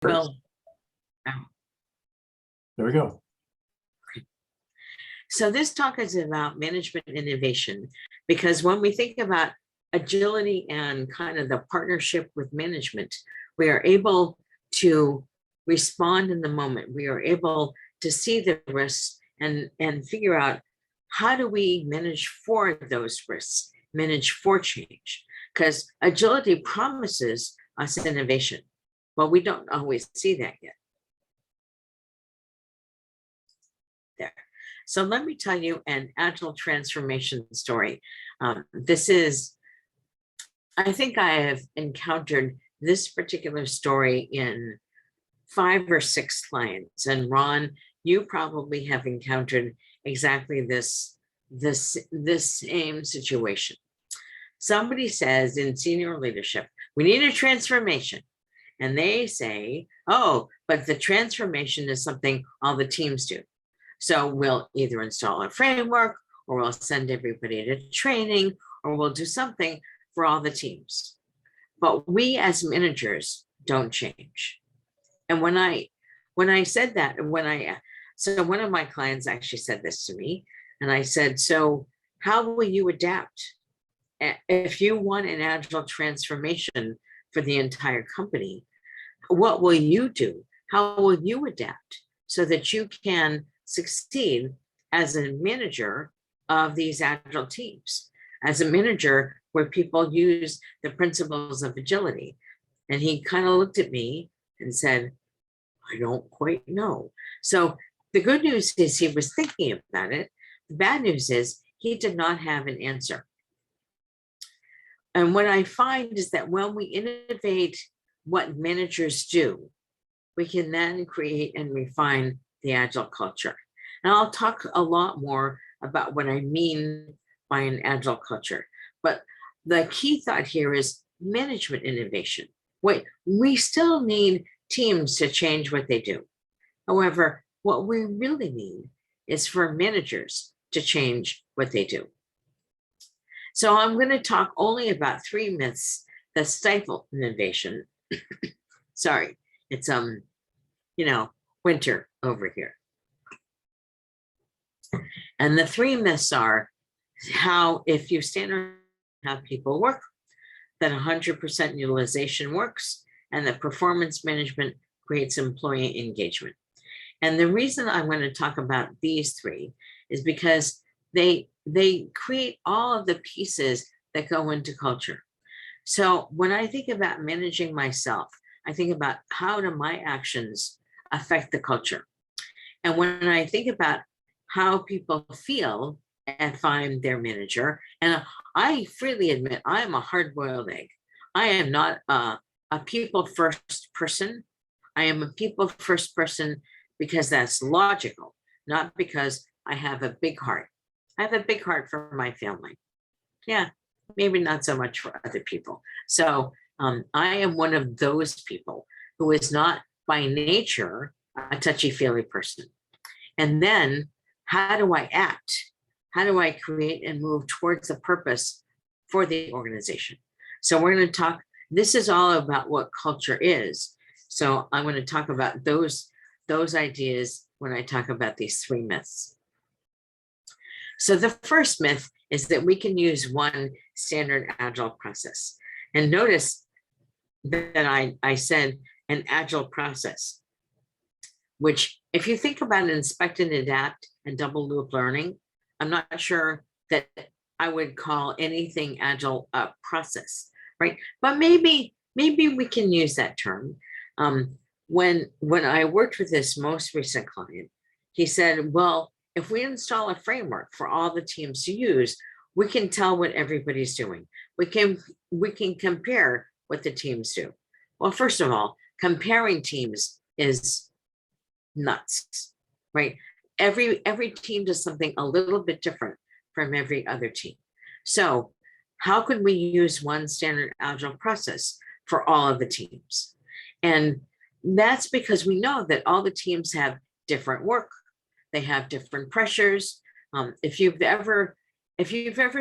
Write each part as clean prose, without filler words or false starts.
Well, There we go. so this talk is about management innovation, because when we think about agility and kind of the partnership with management, we are able to respond in the moment. We are able to see the risks and figure out how do we manage for those risks, manage for change, because agility promises us innovation. Well, we don't always see that yet. There. So let me tell you an agile transformation story. I think I have encountered this particular story in 5 or 6 clients. And Ron, you probably have encountered exactly this same situation. Somebody says in senior leadership, we need a transformation. And they say, oh, but the transformation is something all the teams do. So we'll either install a framework, or we'll send everybody to training, or we'll do something for all the teams. But we as managers don't change. And when I said that, so one of my clients actually said this to me, and I said, so how will you adapt? If you want an agile transformation for the entire company, what will you do? How will you adapt so that you can succeed as a manager of these agile teams, as a manager where people use the principles of agility? And he kind of looked at me and said, I don't quite know. So the good news is he was thinking about it. The bad news is he did not have an answer. And what I find is that when we innovate what managers do, we can then create and refine the agile culture. And I'll talk a lot more about what I mean by an agile culture. But the key thought here is management innovation. We still need teams to change what they do. However, what we really need is for managers to change what they do. So I'm going to talk only about 3 myths that stifle innovation. Sorry, it's winter over here. And the 3 myths are how, if you standardize how people work, that 100% utilization works, and that performance management creates employee engagement. And the reason I'm going to talk about these 3 is because they create all of the pieces that go into culture. So when I think about managing myself, I think about how do my actions affect the culture. And when I think about how people feel if I'm their manager, and I freely admit I am a hard-boiled egg. I am not a people-first person. I am a people-first person because that's logical, not because I have a big heart. I have a big heart for my family. Yeah, maybe not so much for other people. So I am one of those people who is not by nature a touchy-feely person. And then how do I act? How do I create and move towards the purpose for the organization? So we're going to talk, this is all about what culture is. So I'm going to talk about those ideas when I talk about these 3 myths. So the first myth is that we can use one standard agile process. And notice that I said an agile process, which if you think about inspect and adapt and double loop learning, I'm not sure that I would call anything agile a process, right? But maybe we can use that term. When I worked with this most recent client, he said, well, if we install a framework for all the teams to use, we can tell what everybody's doing. We can compare what the teams do. Well, first of all, comparing teams is nuts, right? Every team does something a little bit different from every other team. So how could we use one standard agile process for all of the teams? And that's because we know that all the teams have different work. They have different pressures. If you've ever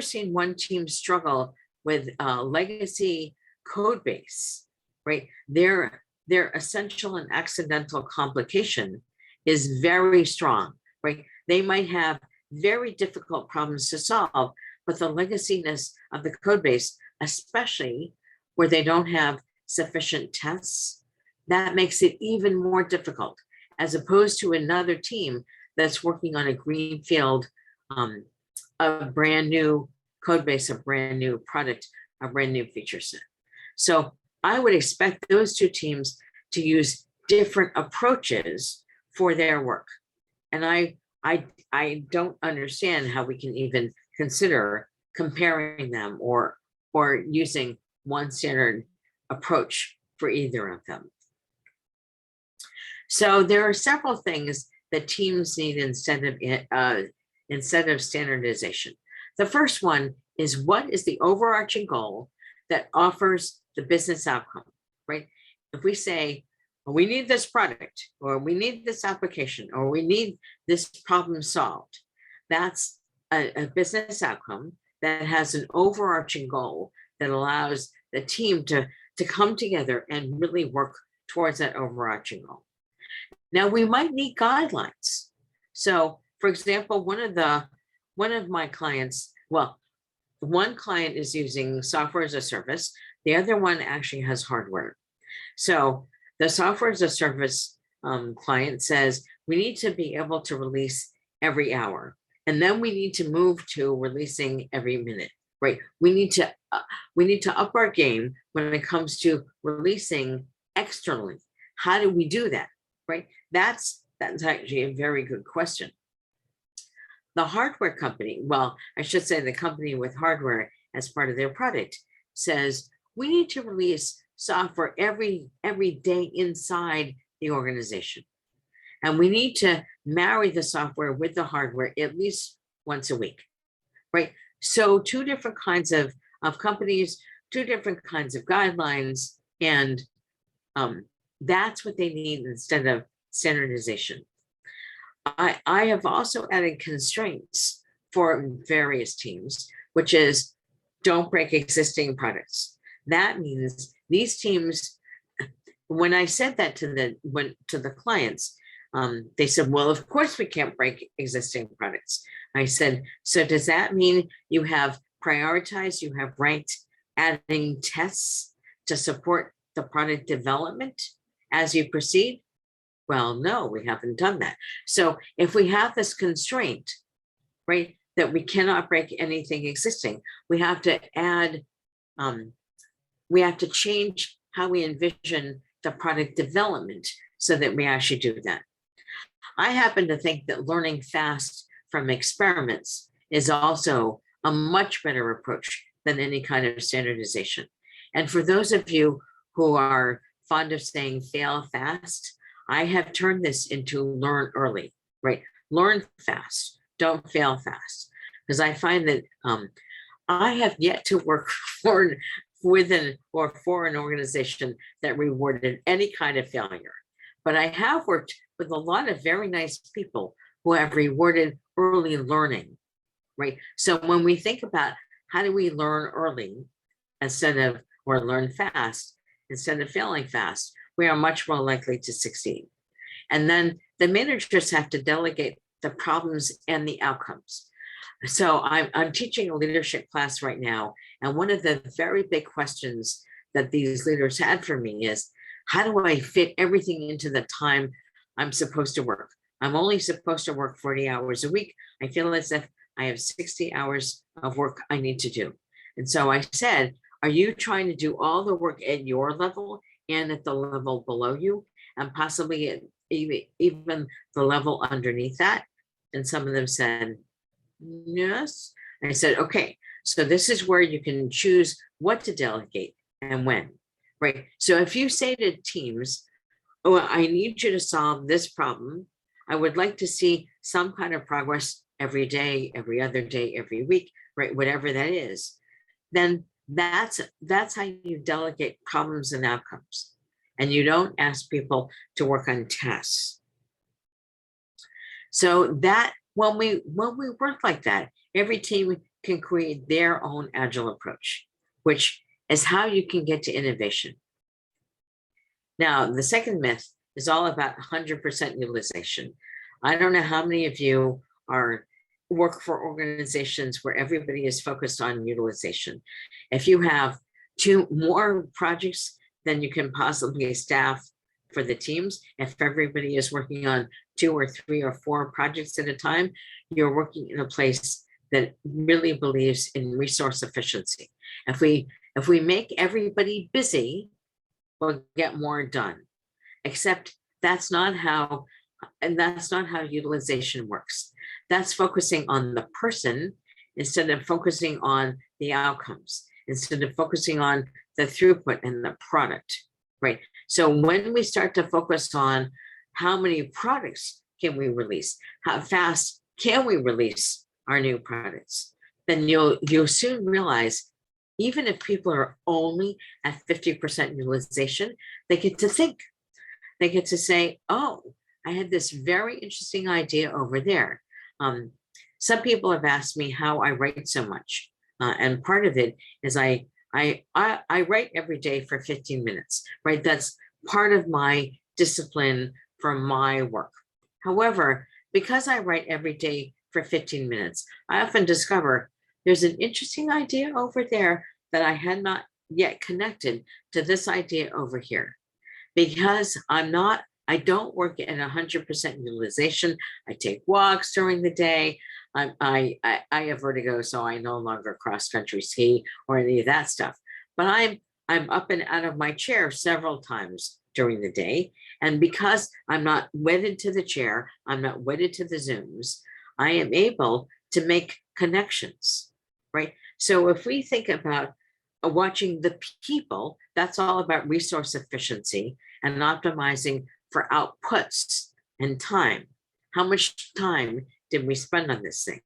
seen one team struggle with a legacy code base, right? They're their essential and accidental complication is very strong, right? They might have very difficult problems to solve, but the legaciness of the code base, especially where they don't have sufficient tests, that makes it even more difficult, as opposed to another team that's working on a greenfield, a brand new code base, a brand new product, a brand new feature set. So I would expect those two teams to use different approaches for their work. And I don't understand how we can even consider comparing them or using one standard approach for either of them. So there are several things that teams need instead of standardization. The first one is, what is the overarching goal that offers the business outcome, right? If we say, well, we need this product, or we need this application, or we need this problem solved, that's a business outcome that has an overarching goal that allows the team to come together and really work towards that overarching goal. Now, we might need guidelines. So, for example, one of my clients, well, one client is using software as a service. The other one actually has hardware. So the software as a service client says, we need to be able to release every hour. And then we need to move to releasing every minute, right? We need to up our game when it comes to releasing externally. How do we do that, right? That's actually a very good question. The hardware company, well, I should say the company with hardware as part of their product, says we need to release software every day inside the organization. And we need to marry the software with the hardware at least once a week, right? So two different kinds of companies, two different kinds of guidelines, and that's what they need instead of standardization. I have also added constraints for various teams, which is don't break existing products. That means these teams, when I said that to the clients, they said, well, of course we can't break existing products. I said, so does that mean you have prioritized, you have ranked adding tests to support the product development as you proceed? Well, no, we haven't done that. So if we have this constraint, right, that we cannot break anything existing, we have to add, we have to change how we envision the product development so that we actually do that. I happen to think that learning fast from experiments is also a much better approach than any kind of standardization. And for those of you who are fond of saying fail fast, I have turned this into learn early, right? Learn fast, don't fail fast. Because I find that I have yet to work for an organization that rewarded any kind of failure. But I have worked with a lot of very nice people who have rewarded early learning, right? So when we think about how do we learn early or learn fast instead of failing fast, we are much more likely to succeed. And then the managers have to delegate the problems and the outcomes. So I'm teaching a leadership class right now. And one of the very big questions that these leaders had for me is, how do I fit everything into the time I'm supposed to work? I'm only supposed to work 40 hours a week. I feel as if I have 60 hours of work I need to do. And so I said, are you trying to do all the work at your level and at the level below you, and possibly at even the level underneath that? And some of them said, yes. And I said, okay, so this is where you can choose what to delegate and when, right? So if you say to teams, oh, I need you to solve this problem, I would like to see some kind of progress every day, every other day, every week, right? Whatever that is, then that's how you delegate problems and outcomes. And you don't ask people to work on tasks. So that when we work like that, every team can create their own agile approach, which is how you can get to innovation. Now, the second myth is all about 100% utilization. I don't know how many of you work for organizations where everybody is focused on utilization. If you have two more projects than you can possibly staff for the teams, if everybody is working on 2 or 3 or 4 projects at a time, you're working in a place that really believes in resource efficiency. If we make everybody busy, we'll get more done. Except that's not how utilization works. That's focusing on the person instead of focusing on the outcomes, instead of focusing on the throughput and the product, right? So when we start to focus on how many products can we release, how fast can we release our new products, then you'll soon realize, even if people are only at 50% utilization, they get to think. They get to say, oh, I had this very interesting idea over there. Some people have asked me how I write so much. And part of it is I write every day for 15 minutes, right? That's part of my discipline for my work. However, because I write every day for 15 minutes, I often discover there's an interesting idea over there that I had not yet connected to this idea over here. Because I don't work at 100% utilization. I take walks during the day. I have vertigo, so I no longer cross-country ski or any of that stuff. But I'm up and out of my chair several times during the day. And because I'm not wedded to the chair, I'm not wedded to the Zooms, I am able to make connections, right? So if we think about watching the people, that's all about resource efficiency and optimizing for outputs and time. How much time did we spend on this thing?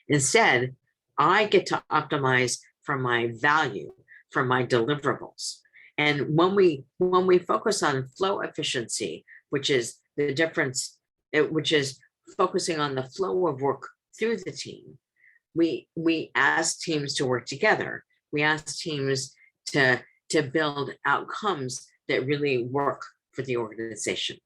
Instead, I get to optimize for my value, for my deliverables. And when we focus on flow efficiency, which is the difference, which is focusing on the flow of work through the team, we ask teams to work together. We ask teams to build outcomes that really work for the organization.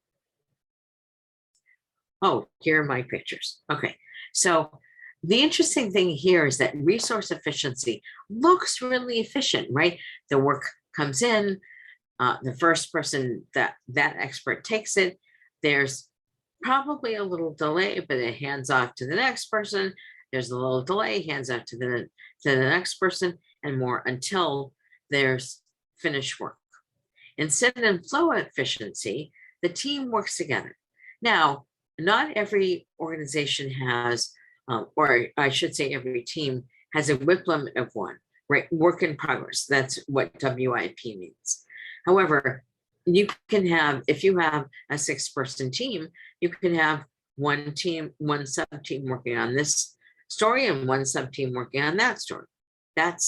Oh, here are my pictures. Okay, so the interesting thing here is that resource efficiency looks really efficient, right? The work comes in, the first person that expert takes it, there's probably a little delay, but it hands off to the next person. There's a little delay, hands off to the next person, and more until there's finished work. Instead of flow efficiency, the team works together. Now, not every organization has, or I should say every team has a WIP limit of 1, right? Work in progress. That's what WIP means. However, you can have, if you have a 6-person team, you can have one sub-team working on this story and one sub-team working on that story. That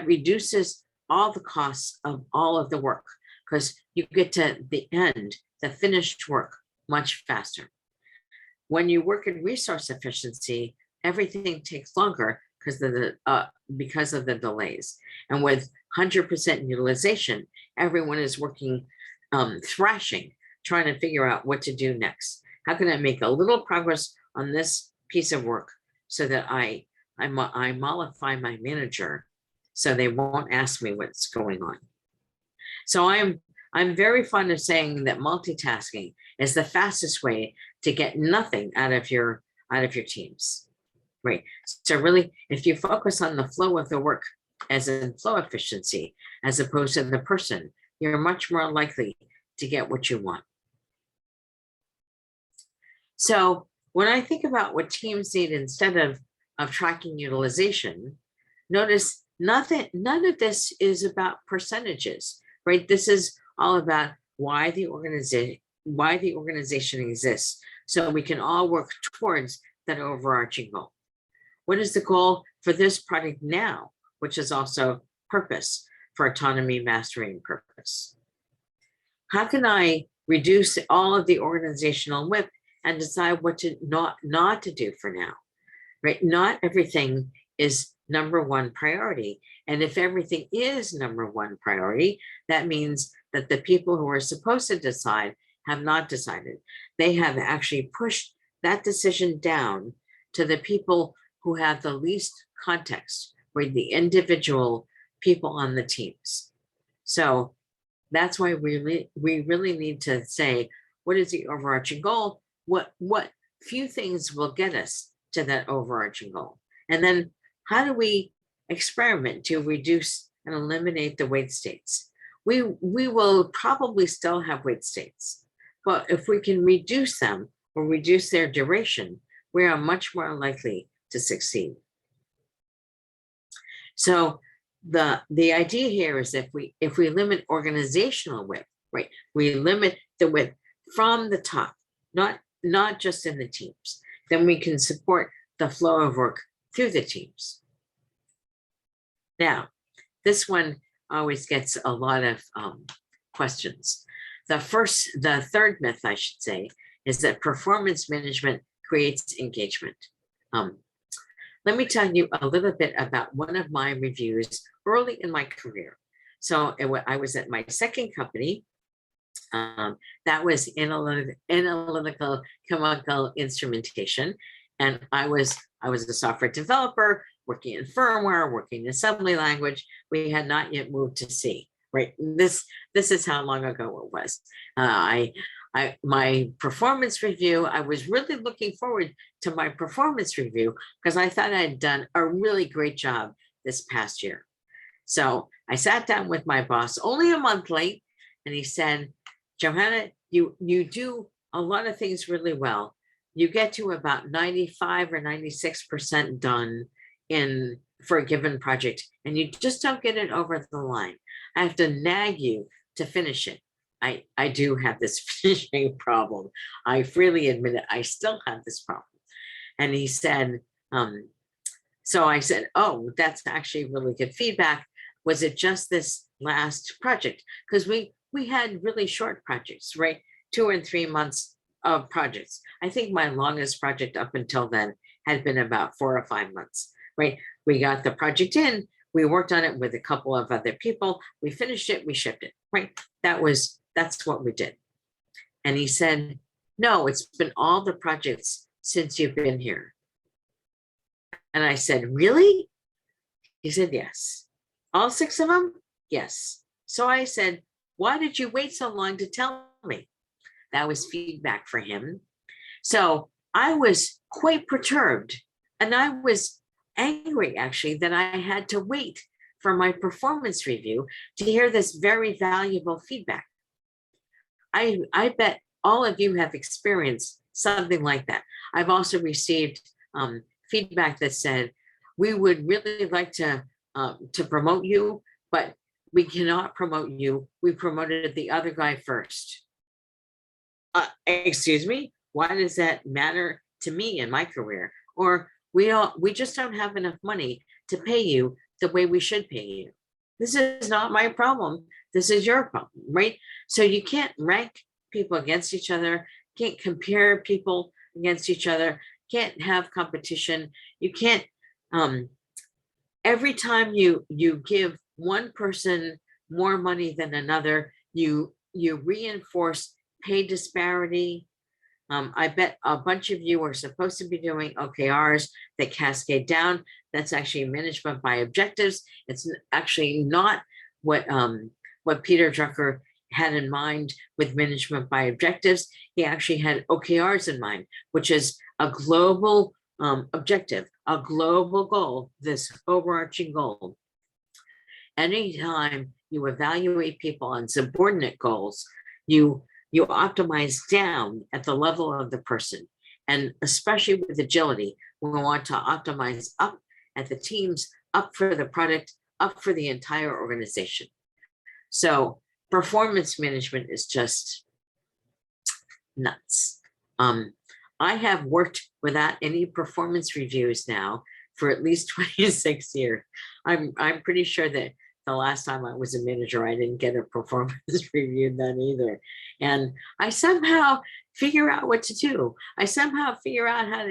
reduces all the costs of all of the work, because you get to the end, the finished work, much faster. When you work in resource efficiency, everything takes longer because of the delays. And with 100% utilization, everyone is working, thrashing, trying to figure out what to do next. How can I make a little progress on this piece of work so that I mollify my manager so they won't ask me what's going on? So I'm very fond of saying that multitasking is the fastest way to get nothing out of your teams, right? So really, if you focus on the flow of the work as in flow efficiency, as opposed to the person, you're much more likely to get what you want. So when I think about what teams need instead of tracking utilization, notice none of this is about percentages, right? This is all about why the organization exists, so we can all work towards that overarching goal. What is the goal for this project now, which is also purpose for autonomy, mastery, and purpose? How can I reduce all of the organizational WIP and decide what to not to do for now, right? Not everything is number one priority. And if everything is number one priority, that means that the people who are supposed to decide have not decided. They have actually pushed that decision down to the people who have the least context, or the individual people on the teams. So that's why we really need to say, what is the overarching goal? What few things will get us to that overarching goal? And then how do we experiment to reduce and eliminate the wait states? We will probably still have wait states, but if we can reduce them or reduce their duration, we are much more likely to succeed. So the idea here is if we limit organizational width, right? We limit the width from the top, not just in the teams, then we can support the flow of work through the teams. Now, this one always gets a lot of questions. The third myth, I should say, is that performance management creates engagement. Let me tell you a little bit about one of my reviews early in my career. So I was at my second company. That was analytical chemical instrumentation. And I was a software developer working in firmware, working in assembly language. We had not yet moved to C, right? This is how long ago it was. My performance review, I was really looking forward to my performance review because I thought I had done a really great job this past year. So I sat down with my boss only a month late, and he said, Johanna, you do a lot of things really well. You get to about 95 or 96% done for a given project, and you just don't get it over the line. I have to nag you to finish it. I do have this finishing problem. I freely admit it. I still have this problem. And he said, so I said, oh, that's actually really good feedback. Was it just this last project? Because we had really short projects, right? 2 and 3 months of projects. I think my longest project up until then had been about 4 or 5 months, right? We got the project in, we worked on it with a couple of other people, we finished it, we shipped it, right? That's what we did. And he said, no, it's been all the projects since you've been here. And I said, really? He said, yes. All 6 of them? Yes. So I said, why did you wait so long to tell me? That was feedback for him. So I was quite perturbed, and I was angry actually that I had to wait for my performance review to hear this very valuable feedback. I bet all of you have experienced something like that. I've also received feedback that said, we would really like to promote you, but we cannot promote you. We promoted the other guy first. Excuse me, why does that matter to me in my career? Or we just don't have enough money to pay you the way we should pay you. This is not my problem. This is your problem, right? So you can't rank people against each other, can't compare people against each other, can't have competition. You can't, every time you give one person more money than another, you reinforce pay disparity. I bet a bunch of you are supposed to be doing OKRs that cascade down. That's actually management by objectives. It's actually not what Peter Drucker had in mind with management by objectives. He actually had OKRs in mind, which is a global objective, a global goal, this overarching goal. Anytime you evaluate people on subordinate goals, you optimize down at the level of the person. And especially with agility, we want to optimize up at the teams, up for the product, up for the entire organization. So performance management is just nuts. I have worked without any performance reviews now for at least 26 years. I'm pretty sure that the last time I was a manager, I didn't get a performance review done either. And I somehow figure out what to do. I somehow figure out how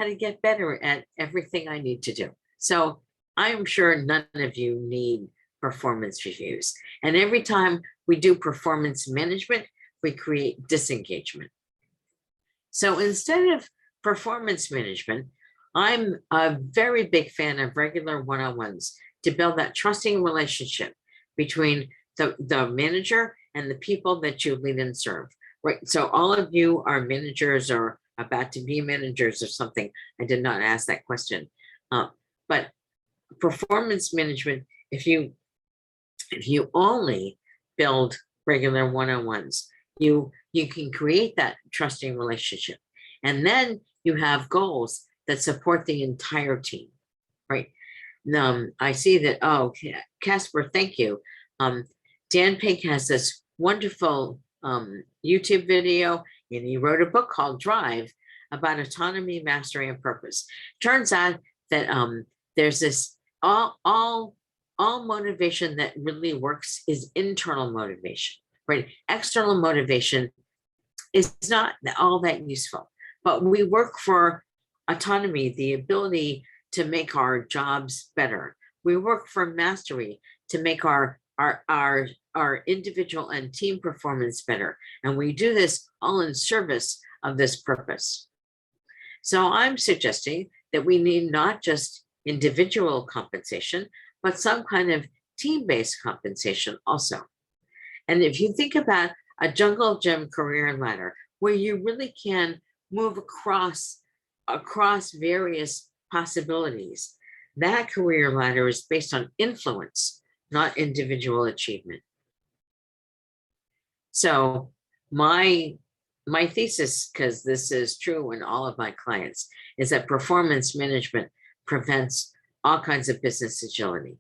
to get better at everything I need to do. So I'm sure none of you need performance reviews. And every time we do performance management, we create disengagement. So instead of performance management, I'm a very big fan of regular one-on-ones to build that trusting relationship between the manager and the people that you lead and serve. Right. So all of you are managers or about to be managers or something. I did not ask that question. But performance management, if you only build regular one-on-ones, you can create that trusting relationship. And then you have goals that support the entire team, right? I see that, oh, Casper, thank you. Dan Pink has this wonderful YouTube video, and he wrote a book called Drive about autonomy, mastery, and purpose. Turns out that there's this all motivation that really works is internal motivation, right? External motivation is not all that useful, but we work for autonomy, the ability to make our jobs better. We work for mastery to make our individual and team performance better. And we do this all in service of this purpose. So I'm suggesting that we need not just individual compensation, but some kind of team-based compensation also. And if you think about a jungle gym career ladder, where you really can move across various possibilities, that career ladder is based on influence, not individual achievement. So my thesis, because this is true in all of my clients, is that performance management prevents all kinds of business agility.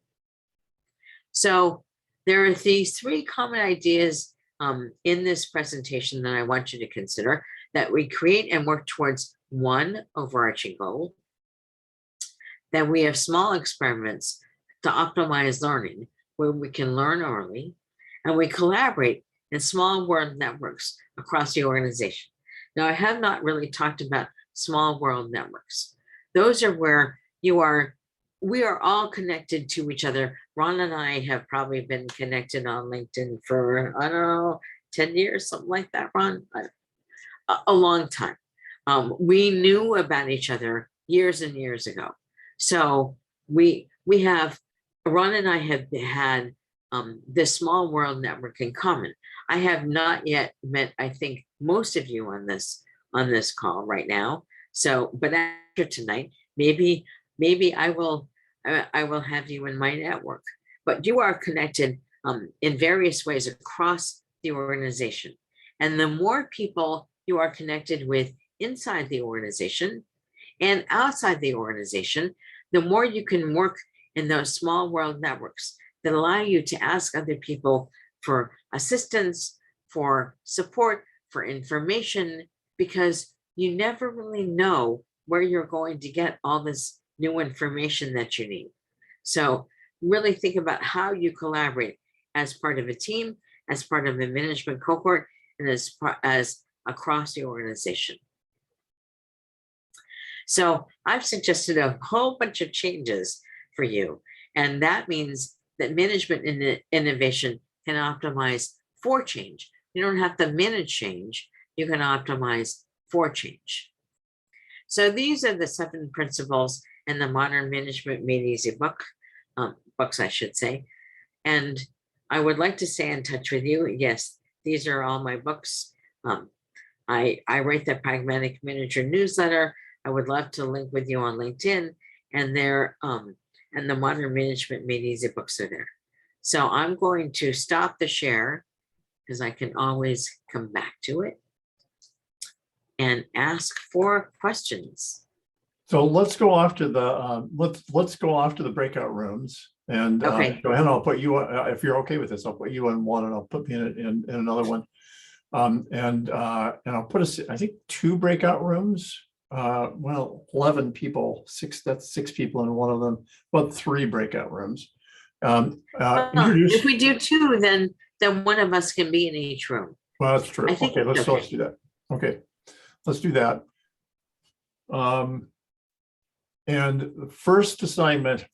So there are these three common ideas in this presentation that I want you to consider, that we create and work towards one overarching goal, that we have small experiments to optimize learning where we can learn early, and we collaborate in small world networks across the organization. Now, I have not really talked about small world networks. Those are where we are all connected to each other. Ron and I have probably been connected on LinkedIn for, I don't know, 10 years, something like that, Ron, a long time. We knew about each other years and years ago. So Ron and I have had this small world network in common. I have not yet met, I think, most of you on this call right now. So, but after tonight, maybe I will have you in my network. But you are connected in various ways across the organization. And the more people you are connected with inside the organization and outside the organization, the more you can work in those small world networks that allow you to ask other people for assistance, for support, for information, because you never really know where you're going to get all this new information that you need. So really think about how you collaborate as part of a team, as part of a management cohort, and as across the organization. So I've suggested a whole bunch of changes for you, and that means that management and innovation can optimize for change. You don't have to manage change, you can optimize for change. So these are the 7 principles in the Modern Management Made Easy books, I should say. And I would like to stay in touch with you. Yes, these are all my books. I write the Pragmatic Manager newsletter. I would love to link with you on LinkedIn, and and the Modern Management Made Easy books are there. So I'm going to stop the share because I can always come back to it and ask for questions. So let's go off to the let's go off to the breakout rooms. And okay. Johanna, I'll put you if you're okay with this. I'll put you in one, and I'll put me in another one. And I'll put I think 2 breakout rooms. Well, 11 people, 6. That's 6 people in one of them. But 3 breakout rooms. If we do 2, then one of us can be in each room. Well, that's true. Okay, let's do that. Okay, let's do that. And the first assignment,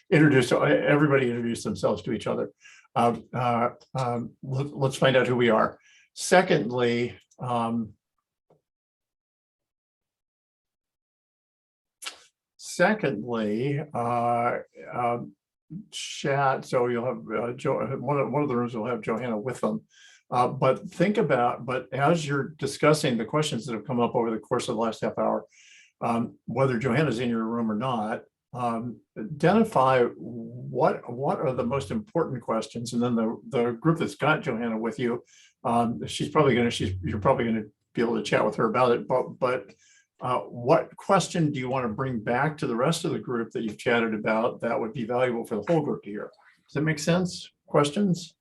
everybody introduce themselves to each other. Let's find out who we are. Secondly, chat. So you'll have one of the rooms will have Johanna with them. But as you're discussing the questions that have come up over the course of the last half hour, whether Johanna's in your room or not, identify what are the most important questions, and then the group that's got Johanna with you, you're probably going to be able to chat with her about it. But what question do you want to bring back to the rest of the group that you've chatted about that would be valuable for the whole group to hear? Does that make sense? Questions?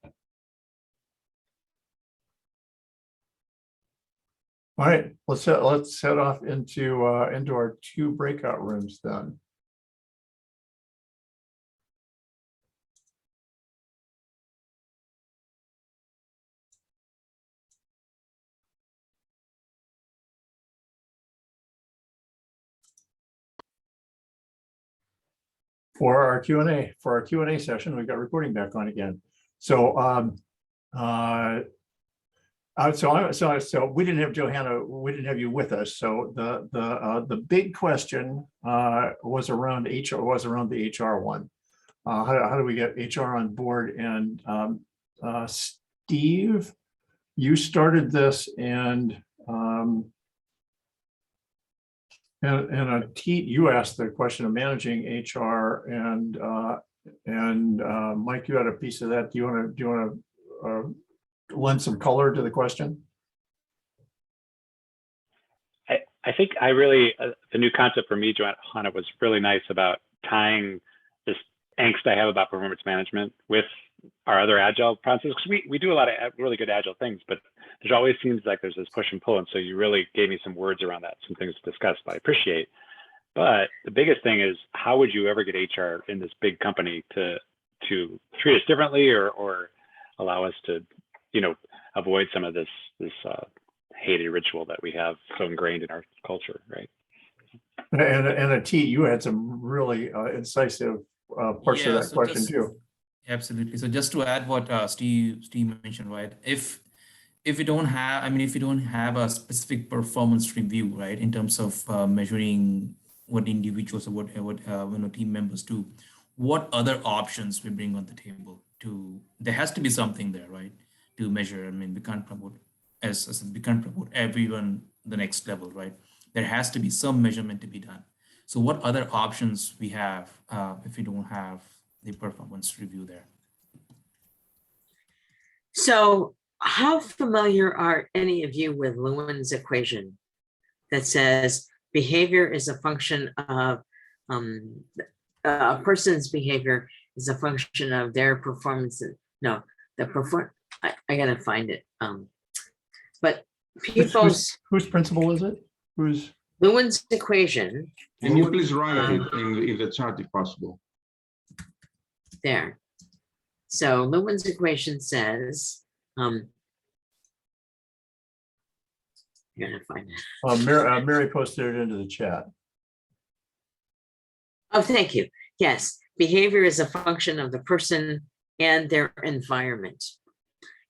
All right, let's head off into our 2 breakout rooms then. For our Q&A session, we've got recording back on again. So so we didn't have Johanna, we didn't have you with us. So the big question was around the HR one. How do we get HR on board? And Steve, you started this, and Atit, you asked the question of managing HR, and Mike, you had a piece of that. Do you want to lend some color to the question? I think the new concept for me, Johanna, was really nice about tying this angst I have about performance management with our other Agile processes, because we do a lot of really good Agile things, but there always seems like there's this push and pull. And so you really gave me some words around that, some things to discuss, but I appreciate. But the biggest thing is, how would you ever get HR in this big company to treat us differently, or allow us to, avoid some of this hated ritual that we have so ingrained in our culture, right? And Atit, you had some really incisive parts of that question too. Absolutely. So just to add what Steve mentioned, right? If we don't have a specific performance review, right, in terms of measuring what individuals or what team members do, what other options we bring on the table there has to be something there, right, to measure. I mean, we can't promote everyone the next level, right? There has to be some measurement to be done. So what other options we have if we don't have the performance review there? So how familiar are any of you with Lewin's equation that says behavior is a function of a person's behavior is a function of their performance? No, I gotta find it. But people's whose principle is it? Who's Lewin's equation? Can you please write it in the chat if possible? There. So Lewin's equation says, I'm gonna find it. Mary posted it into the chat. Oh, thank you. Yes, behavior is a function of the person and their environment.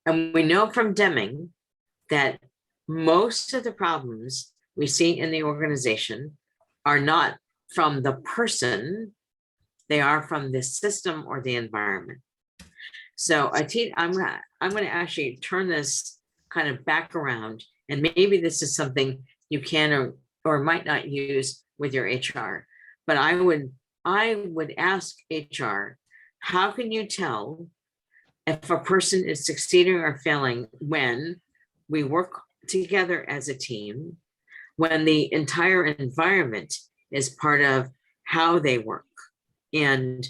And we know from Deming that most of the problems we see in the organization are not from the person, they are from the system or the environment. So I'm going to actually turn this kind of back around, and maybe this is something you can or might not use with your HR. But I would ask HR, how can you tell if a person is succeeding or failing when we work together as a team, when the entire environment is part of how they work? And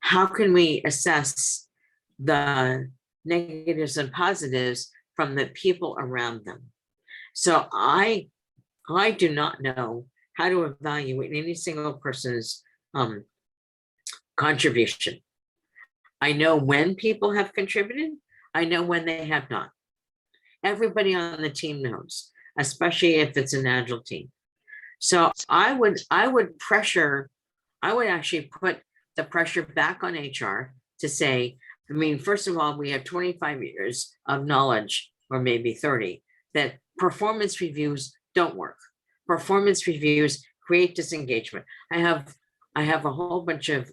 how can we assess the negatives and positives from the people around them? So I do not know how to evaluate any single person's contribution. I know when people have contributed. I know when they have not. Everybody on the team knows. especially if it's an agile team. So I would actually put the pressure back on HR to say, I mean, first of all, we have 25 years of knowledge, or maybe 30, that performance reviews don't work. Performance reviews create disengagement. I have a whole bunch of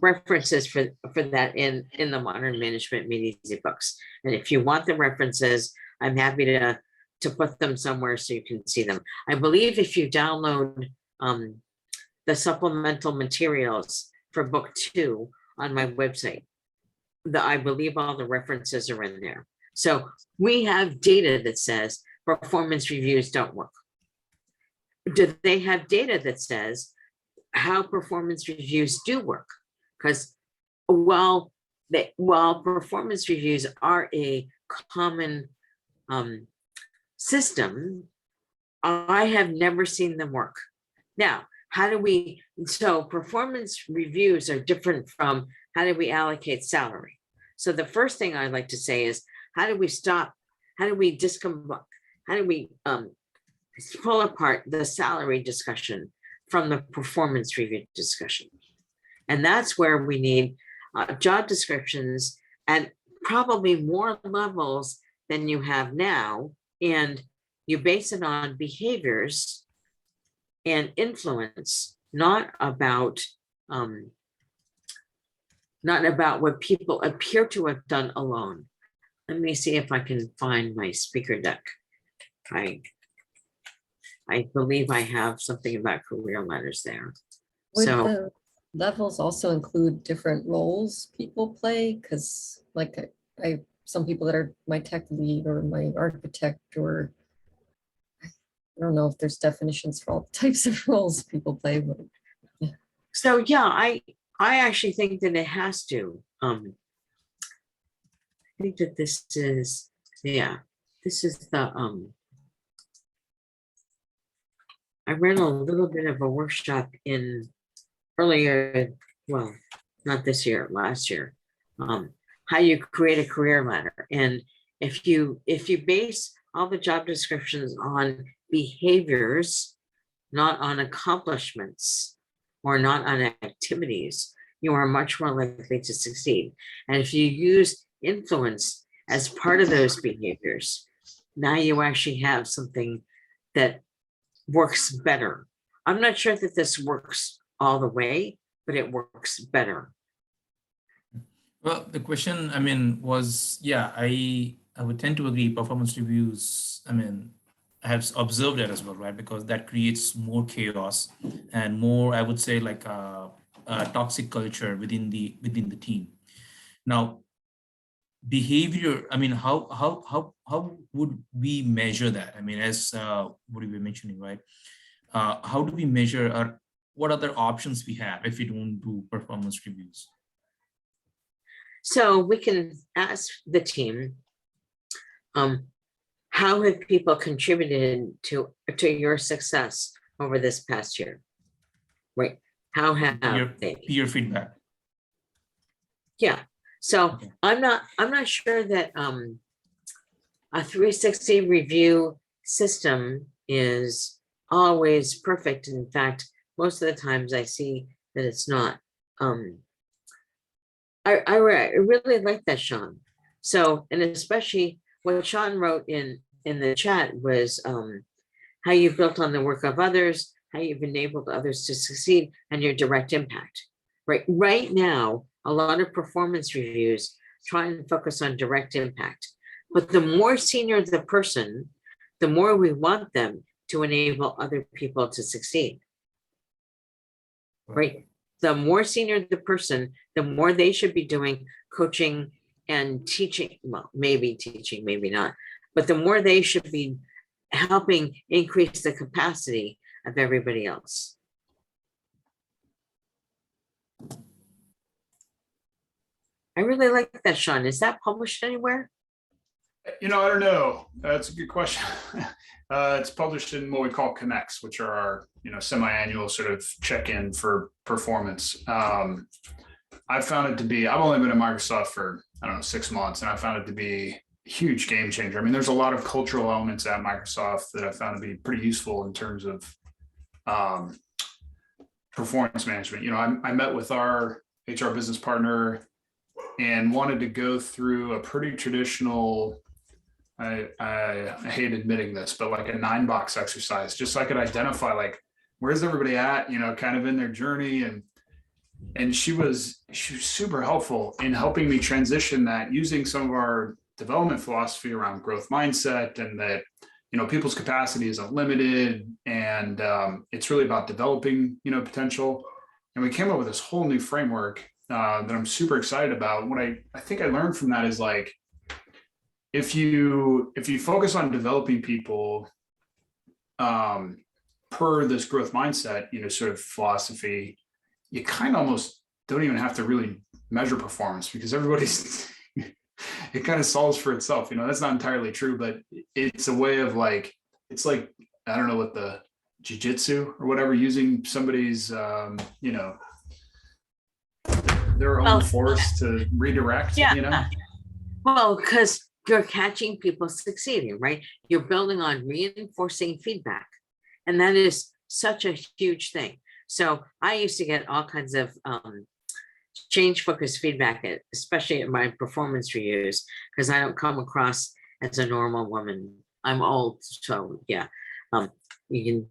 references for that in the Modern Management Made Easy books. And if you want the references, I'm happy to put them somewhere so you can see them. I believe if you download the supplemental materials for book 2 on my website, I believe all the references are in there. So we have data that says performance reviews don't work. Do they have data that says how performance reviews do work? Because while performance reviews are a common system, I have never seen them work. Now, so performance reviews are different from how do we allocate salary? So the first thing I'd like to say is, how do we pull apart the salary discussion from the performance review discussion? And that's where we need job descriptions at probably more levels than you have now. And you base it on behaviors and influence, not about what people appear to have done alone. Let me see if I can find my speaker deck. I believe I have something about career ladders there. Would So the levels also include different roles people play? Because like I some people that are my tech lead or my architect, or I don't know if there's definitions for all the types of roles people play. But so yeah, I actually think that it has to. I think that this is the I ran a little bit of a workshop earlier, well, not this year, last year, how you create a career ladder. And if you base all the job descriptions on behaviors, not on accomplishments or not on activities, you are much more likely to succeed. And if you use influence as part of those behaviors, now you actually have something that works better. I'm not sure that this works all the way, but it works better. Well, the question, I mean, was, yeah, I would tend to agree. Performance reviews, I mean, I have observed that as well, right? Because that creates more chaos and more, I would say, like a toxic culture within the team. Now, behavior, I mean, how would we measure that? I mean, as what you were mentioning, right? How do we measure what other options we have if we don't do performance reviews? So we can ask the team, how have people contributed to your success over this past year? Right? How have they? Peer feedback. Yeah. So Okay. I'm not sure that a 360 review system is always perfect. In fact, most of the times I see that it's not. I really like that, Sean. So, and especially what Sean wrote in the chat was how you built on the work of others, how you've enabled others to succeed, and your direct impact. Right now, a lot of performance reviews try and focus on direct impact. But the more senior the person, the more we want them to enable other people to succeed. Right? The more senior the person, the more they should be doing coaching and teaching. Well, maybe teaching, maybe not. But the more they should be helping increase the capacity of everybody else. I really like that, Sean. Is that published anywhere? I don't know. That's a good question. It's published in what we call connects, which are our, semi-annual sort of check-in for performance. I found it to be, I've only been at Microsoft for, 6 months, and I found it to be huge game changer. I mean, there's a lot of cultural elements at Microsoft that I found to be pretty useful in terms of performance management. You know, I met with our HR business partner and wanted to go through a pretty traditional, I hate admitting this, but like a 9-box exercise, just so I could identify like, where's everybody at, you know, kind of in their journey. And she was super helpful in helping me transition that, using some of our development philosophy around growth mindset, and that, you know, people's capacity is unlimited, and it's really about developing, you know, potential. And we came up with this whole new framework that I'm super excited about. What I think I learned from that is like, if you focus on developing people per this growth mindset, you know, sort of philosophy, you kind of almost don't even have to really measure performance, because everybody's it kind of solves for itself. You know, that's not entirely true, but it's a way of like, it's like, I don't know what the jujitsu or whatever, using somebody's, you know, their own force to redirect, Yeah. you know? Well, because you're catching people succeeding, right? You're building on reinforcing feedback. And that is such a huge thing. So I used to get all kinds of change focused feedback, especially at my performance reviews, because I don't come across as a normal woman. I'm old, so yeah, you can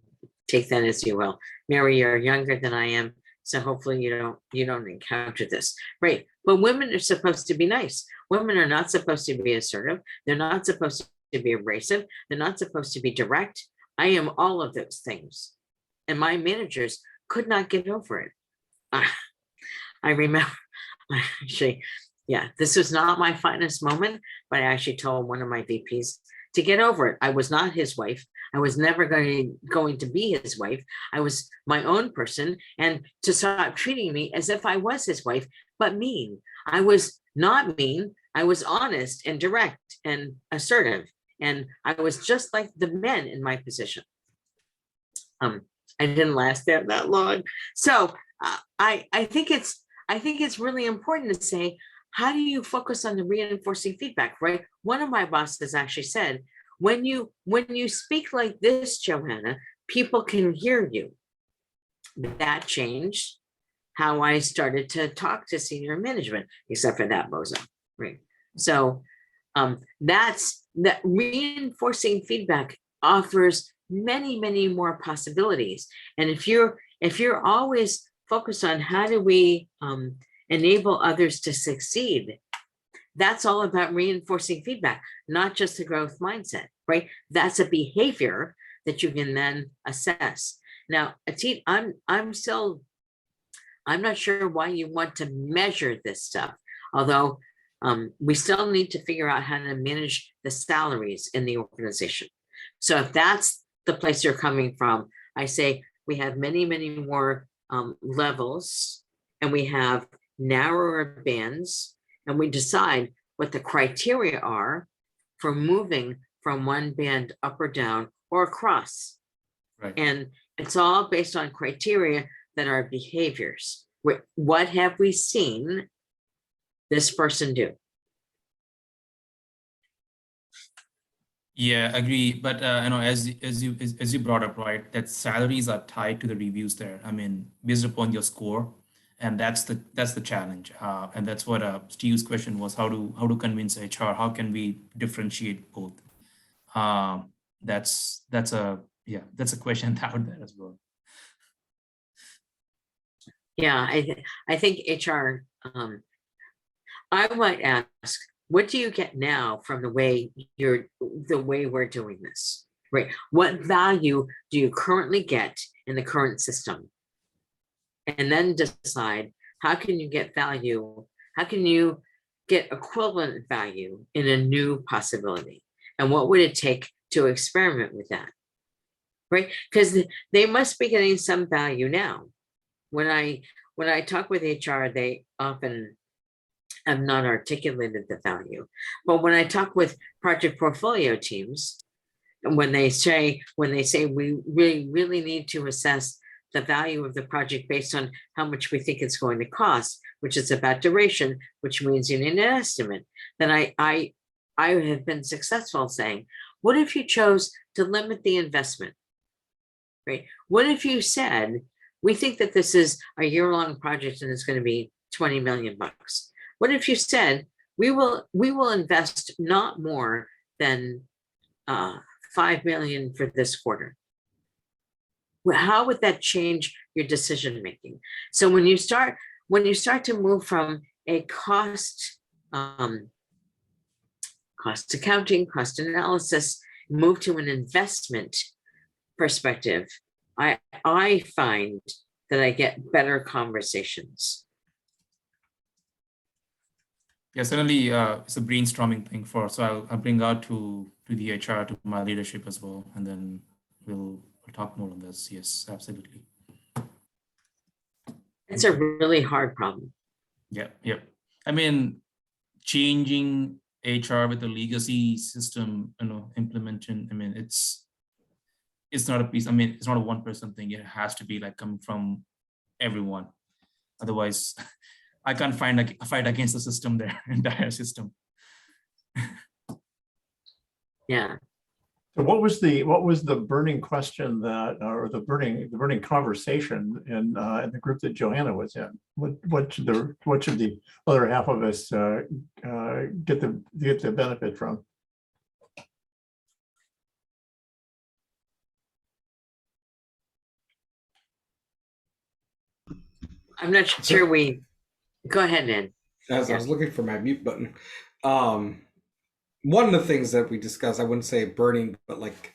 take that as you will. Mary, you're younger than I am, so hopefully you don't encounter this, right? But women are supposed to be nice. Women are not supposed to be assertive. They're not supposed to be abrasive. They're not supposed to be direct. I am all of those things, and my managers could not get over it. I remember, actually, yeah, this was not my finest moment, but I actually told one of my VPs to get over it. I was not his wife. I was never going to be his wife. I was my own person, and to stop treating me as if I was his wife, but mean. I was not mean. I was honest and direct and assertive. And I was just like the men in my position. I didn't last there that long. So I think it's really important to say, how do you focus on the reinforcing feedback, right? One of my bosses actually said, when you speak like this, Johanna, people can hear you. That changed how I started to talk to senior management, except for that bozo, right? So that reinforcing feedback offers many, many more possibilities. And if you're always focused on how do we enable others to succeed, that's all about reinforcing feedback, not just the growth mindset, right? That's a behavior that you can then assess. Now, Atit, I'm not sure why you want to measure this stuff, although we still need to figure out how to manage the salaries in the organization. So if that's the place you're coming from, I say we have many, many more levels, and we have narrower bands, and we decide what the criteria are for moving from one band up or down or across. Right. And it's all based on criteria that are behaviors. What have we seen this person do? Yeah, agree. But as you brought up, right, that salaries are tied to the reviews there. I mean, based upon your score, and that's the challenge. And that's what Steve's question was: how to convince HR? How can we differentiate both? That's a question out there as well. Yeah, I think HR. I might ask, what do you get now from the way we're doing this, right? What value do you currently get in the current system? And then decide, how can you get value? How can you get equivalent value in a new possibility? And what would it take to experiment with that, right? Because they must be getting some value now. When I talk with HR, they often have not articulated the value. But when I talk with project portfolio teams, and when they say we really need to assess the value of the project based on how much we think it's going to cost, which is about duration, which means you need an estimate, then I I have been successful saying, what if you chose to limit the investment? Right? What if you said, we think that this is a year-long project and it's going to be 20 million bucks? What if you said, we will invest not more than 5 million for this quarter? How would that change your decision making? So when you start to move from a cost accounting, cost analysis, move to an investment perspective, I find that I get better conversations. Yeah, certainly it's a brainstorming thing so I'll bring out to the HR, to my leadership as well, and then we'll talk more on this. Yes, absolutely. It's a really hard problem. Yeah. I mean, changing HR with the legacy system, implementation. I mean, it's not a piece. I mean, it's not a one-person thing. It has to be like coming from everyone. Otherwise, I can't fight against the system, their entire system. Yeah. So what was the burning question or the burning conversation in the group that Johanna was in? What should the other half of us get the benefit from? I'm not sure go ahead, Ned. As I was looking for my mute button, one of the things that we discussed, I wouldn't say burning, but like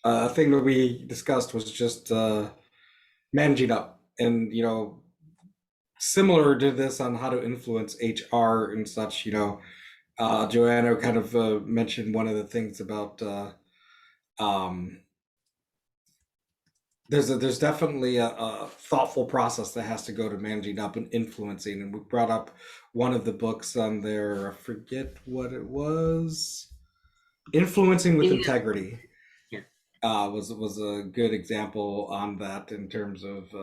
a thing that we discussed was just managing up, and similar to this on how to influence HR and such. Joanna kind of mentioned one of the things about there's definitely a thoughtful process that has to go to managing up and influencing, and we brought up one of the books on there, I forget what it was, Influencing with Integrity. Yeah. Was a good example on that, in terms of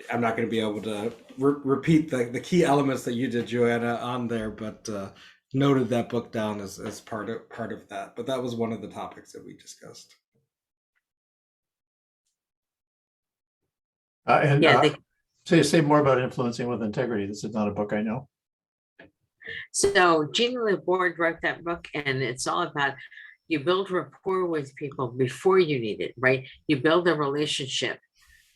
I'm not going to be able to repeat the key elements that you did, Joanna, on there, but noted that book down as part of that. But that was one of the topics that we discussed. Say more about Influencing with Integrity. This is not a book I know. So Gina Laborde wrote that book, and it's all about, you build rapport with people before you need it, right? You build a relationship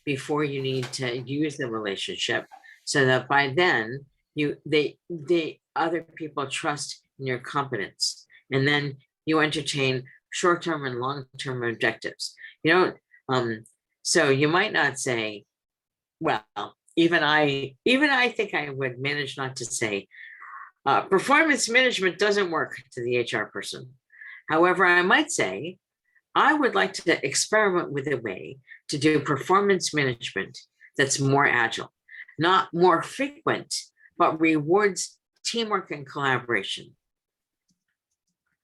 before you need to use the relationship, so that by then the other people trust in your competence, and then you entertain short-term and long-term objectives. So you might not say, well, even I think I would manage not to say, performance management doesn't work, to the HR person. However, I might say, I would like to experiment with a way to do performance management that's more agile, not more frequent, but rewards teamwork and collaboration.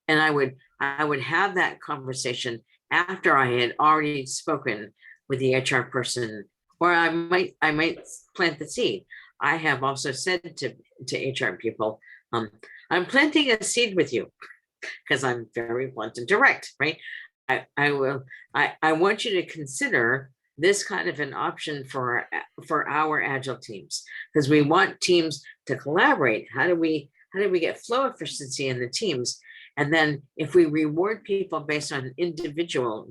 And I would have that conversation after I had already spoken with the HR person, or I might plant the seed. I have also said to HR people, I'm planting a seed with you, because I'm very blunt and direct, right? I want you to consider this kind of an option for our agile teams, because we want teams to collaborate. How do we get flow efficiency in the teams? And then if we reward people based on individual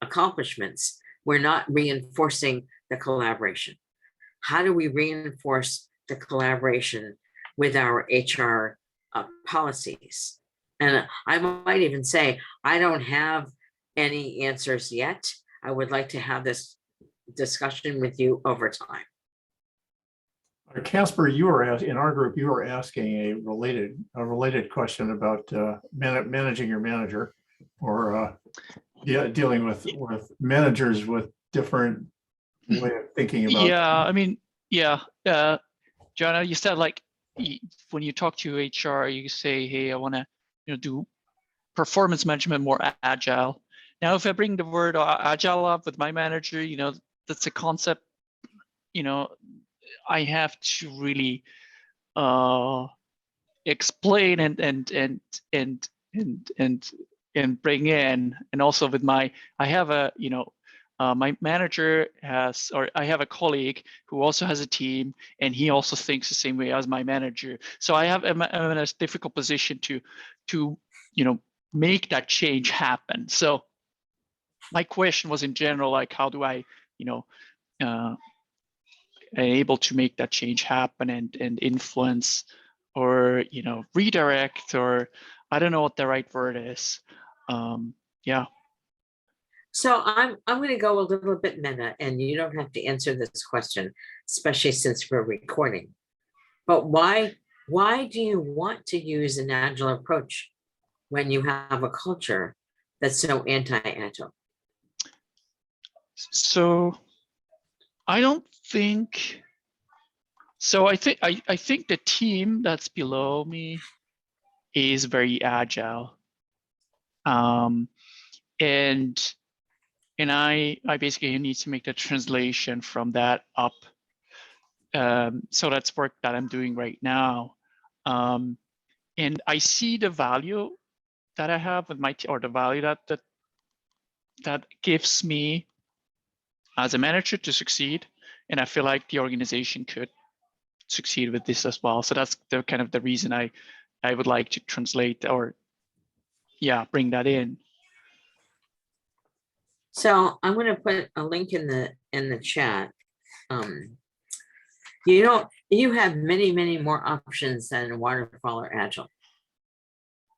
accomplishments, we're not reinforcing the collaboration. How do we reinforce the collaboration with our HR policies? And I might even say, I don't have any answers yet. I would like to have this discussion with you over time. Casper, in our group, you were asking a related question about managing your manager, or dealing with managers with different way of thinking about. Yeah, I mean, yeah, Joanna, you said like when you talk to HR, you say, hey, I want to do performance management more agile. Now, if I bring the word agile up with my manager, that's a concept, I have to really explain and bring in, and also with I have a, my manager has, or I have a colleague who also has a team, and he also thinks the same way as my manager. So I'm in a difficult position to make that change happen. So my question was in general, like, how do I, able to make that change happen and influence, or redirect, or I don't know what the right word is. Yeah. So I'm going to go a little bit meta, and you don't have to answer this question, especially since we're recording. But why do you want to use an agile approach when you have a culture that's so anti-agile? So I don't think so. I think the team that's below me is very agile. And I basically need to make the translation from that up. So that's work that I'm doing right now. And I see the value that I have with my team, or the value that gives me as a manager to succeed. And I feel like the organization could succeed with this as well. So that's the kind of the reason I would like to translate, or bring that in. So I'm going to put a link in the chat. You have many more options than waterfall or agile,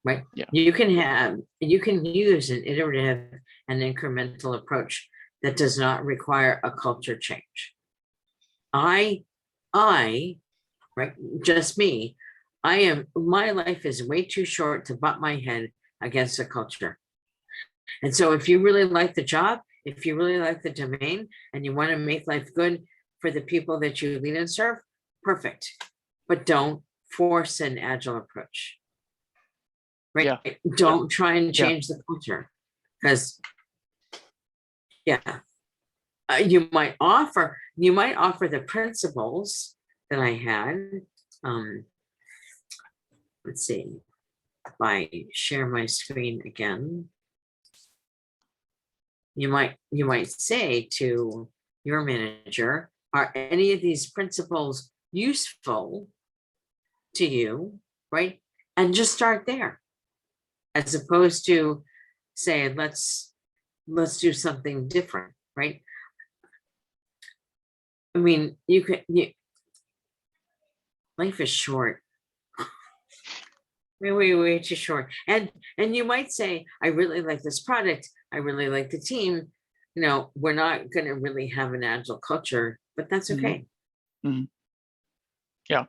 right? Yeah. You can use an iterative and incremental approach that does not require a culture change. Right, just me, my life is way too short to butt my head against a culture. And so if you really like the job, if you really like the domain, and you want to make life good for the people that you lead and serve, perfect. But don't force an agile approach. Right? Yeah. Don't try and change the culture, because you might offer the principles that I had. Let's see if I share my screen again. You might say to your manager, are any of these principles useful to you, right? And just start there, as opposed to say, let's do something different, right? I mean, life is short. Way too short. And you might say, I really like this product. I really like the team. We're not going to really have an agile culture, but that's okay. Mm-hmm. Yeah.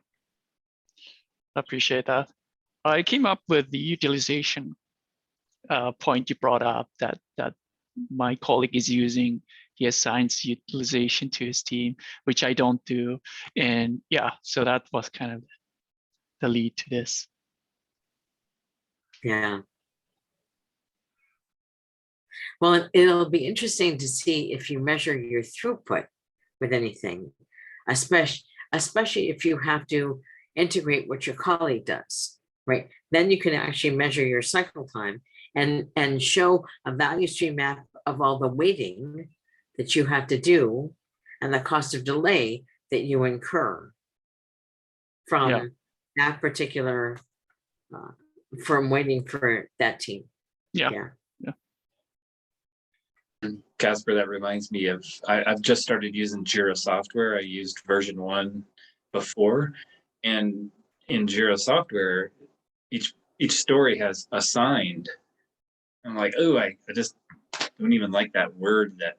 I appreciate that. I came up with the utilization point you brought up, that my colleague is using. He assigns utilization to his team, which I don't do. And so that was kind of the lead to this. Yeah. Well, it'll be interesting to see if you measure your throughput with anything, especially if you have to integrate what your colleague does, right? Then you can actually measure your cycle time and show a value stream map of all the waiting that you have to do and the cost of delay that you incur from that particular, from waiting for that team. Yeah. Casper, that reminds me of, I've just started using Jira software. I used version 1 before, and in Jira software, each story has assigned. I'm like, oh, I just don't even like that word, that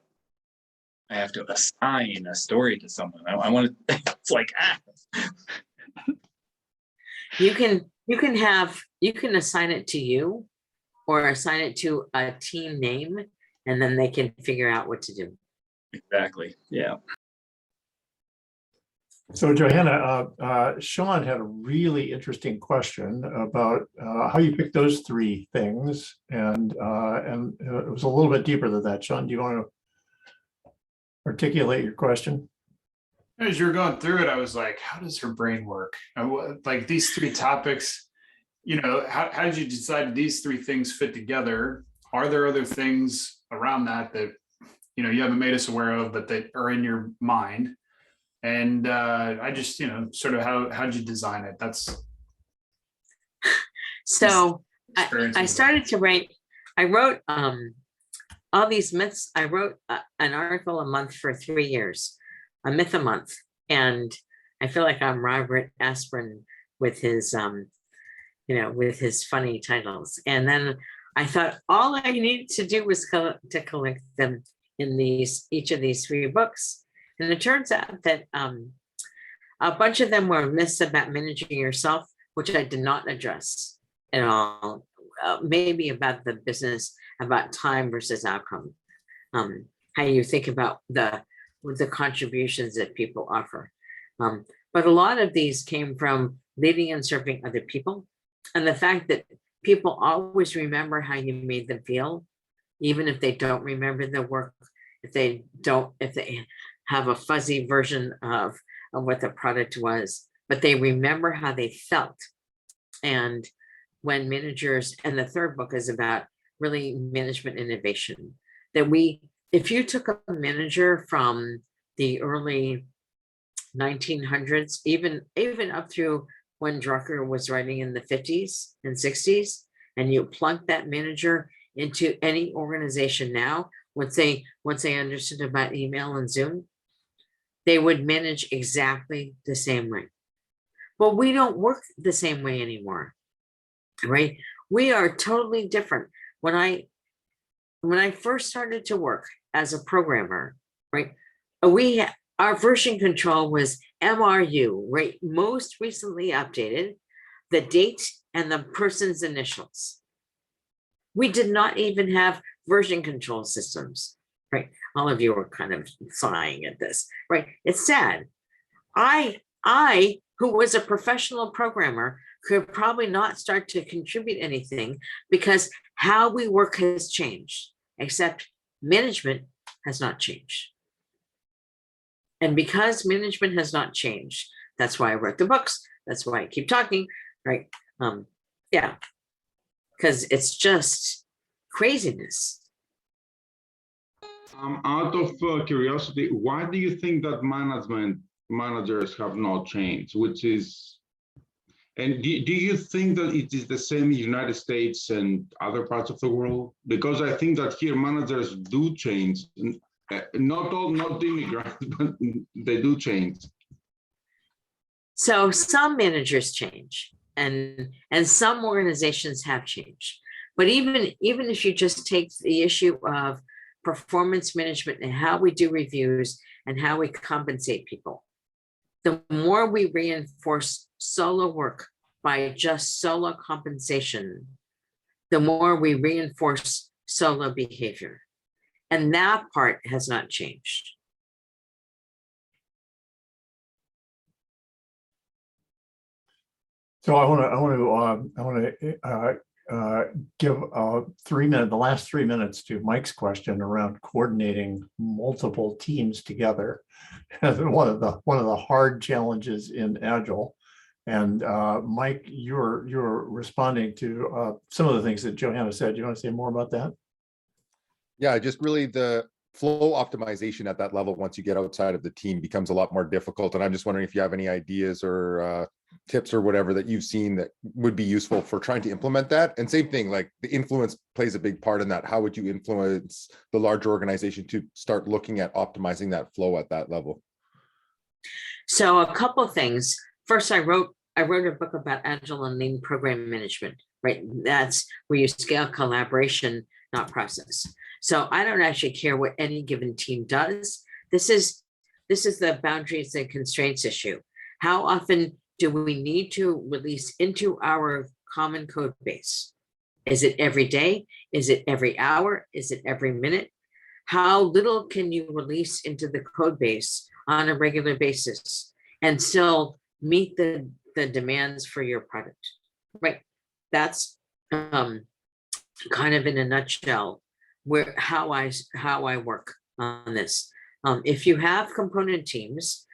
I have to assign a story to someone. I want to, it's like, You can assign it to you, or assign it to a team name, and then they can figure out what to do. Exactly. Yeah. So Johanna, Sean had a really interesting question about how you pick those 3 things, and it was a little bit deeper than that. Sean, do you want to articulate your question? As you were going through it, I was like, how does her brain work? Like these 3 topics, how did you decide these three things fit together? Are there other things around that you haven't made us aware of, but that are in your mind? And I just, sort of how'd you design it? So Experience I with it. started to write, I wrote all these myths. I wrote an article a month for 3 years, a myth a month. And I feel like I'm Robert Aspirin with his, with his funny titles. And then I thought all I needed to do was to collect them in each of these 3 books. And it turns out that a bunch of them were myths about managing yourself, which I did not address at all. Maybe about the business, about time versus outcome, how you think about the contributions that people offer. But a lot of these came from leading and serving other people, and the fact that people always remember how you made them feel, even if they don't remember the work, if they have a fuzzy version of what the product was, but they remember how they felt. And when managers, and the third book is about really management innovation, that if you took a manager from the early 1900s, even up through when Drucker was writing in the 50s and 60s, and you plunk that manager into any organization now, once they understood about email and Zoom, they would manage exactly the same way. But we don't work the same way anymore, right? We are totally different. When I first started to work as a programmer, right, our version control was MRU, right? Most recently updated, the date and the person's initials. We did not even have version control systems, right? All of you are kind of sighing at this, right? It's sad. I, who was a professional programmer, could probably not start to contribute anything because how we work has changed, except management has not changed. And because management has not changed, that's why I wrote the books. That's why I keep talking, right? Yeah, because it's just craziness. Out of curiosity, why do you think that managers have not changed? And do you think that it is the same in the United States and other parts of the world? Because I think that here managers do change. Not immigrants, but they do change. So some managers change, and some organizations have changed. But even if you just take the issue of performance management and how we do reviews and how we compensate people, the more we reinforce solo work by just solo compensation, the more we reinforce solo behavior. And that part has not changed. So I want to give the last 3 minutes to Mike's question around coordinating multiple teams together as one of the hard challenges in Agile. And Mike, you're responding to some of the things that Johanna said. Do you want to say more about that? Yeah, just really the flow optimization at that level, once you get outside of the team, becomes a lot more difficult. And I'm just wondering if you have any ideas or tips or whatever that you've seen that would be useful for trying to implement that. And same thing, like the influence plays a big part in that. How would you influence the larger organization to start looking at optimizing that flow at that level? So a couple of things. First, I wrote a book about Agile and Lean program management, right? That's where you scale collaboration, not process. So I don't actually care what any given team does. This is the boundaries and constraints issue. How often do we need to release into our common code base? Is it every day? Is it every hour? Is it every minute? How little can you release into the code base on a regular basis and still meet the demands for your product, right? That's kind of in a nutshell how I work on this. If you have component teams,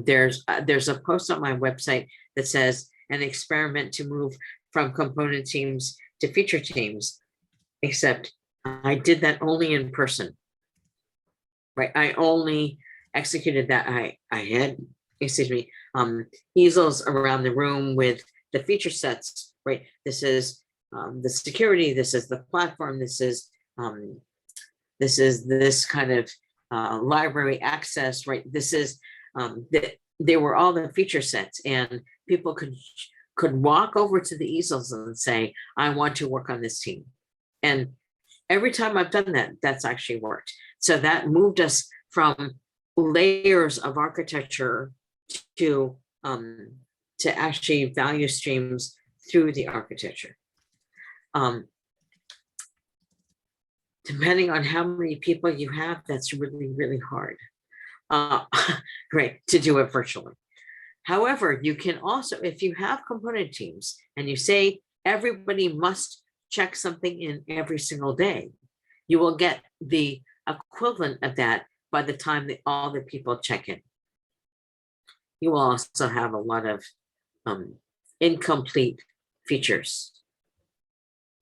there's a post on my website that says an experiment to move from component teams to feature teams, except I did that only in person. Right, I only executed that. I had, excuse me, easels around the room with the feature sets. Right, this is the security. This is the platform. This is this kind of library access. Right, this is they were all the feature sets, and people could walk over to the easels and say, I want to work on this team. And every time I've done that, that's actually worked. So that moved us from layers of architecture to actually value streams through the architecture. Depending on how many people you have, that's really, really hard. Great to do it virtually. However, you can also, if you have component teams and you say everybody must check something in every single day, you will get the equivalent of that by the time that all the people check in. You will also have a lot of incomplete features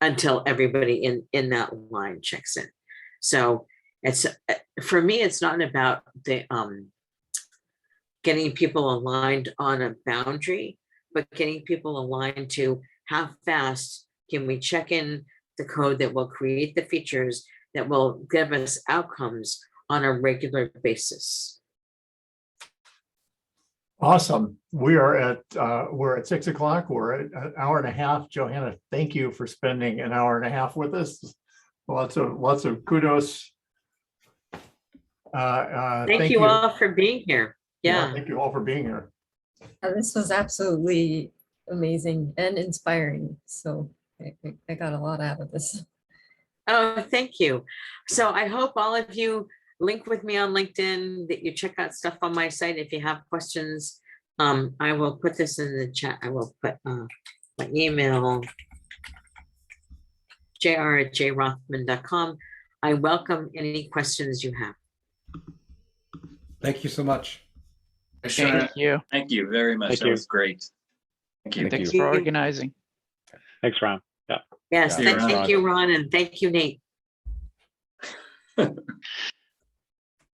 until everybody in that line checks in. So it's, for me, it's not about the getting people aligned on a boundary, but getting people aligned to how fast can we check in the code that will create the features that will give us outcomes on a regular basis. Awesome. We're at 6 o'clock. We're at an hour and a half. Johanna, thank you for spending an hour and a half with us. Lots of kudos. Thank you all for being here. Yeah. Thank you all for being here. This was absolutely amazing and inspiring. So I got a lot out of this. Oh, thank you. So I hope all of you link with me on LinkedIn, that you check out stuff on my site. If you have questions, I will put this in the chat. I will put my email, jr@jrothman.com. I welcome any questions you have. Thank you so much. Thank you. Thank you very much. Thank That you. was great. Thank you. Thanks you. for organizing. Thanks, Ron. Yeah. Yes, Yeah, thank Ron. you, Ron, and thank you, Nate.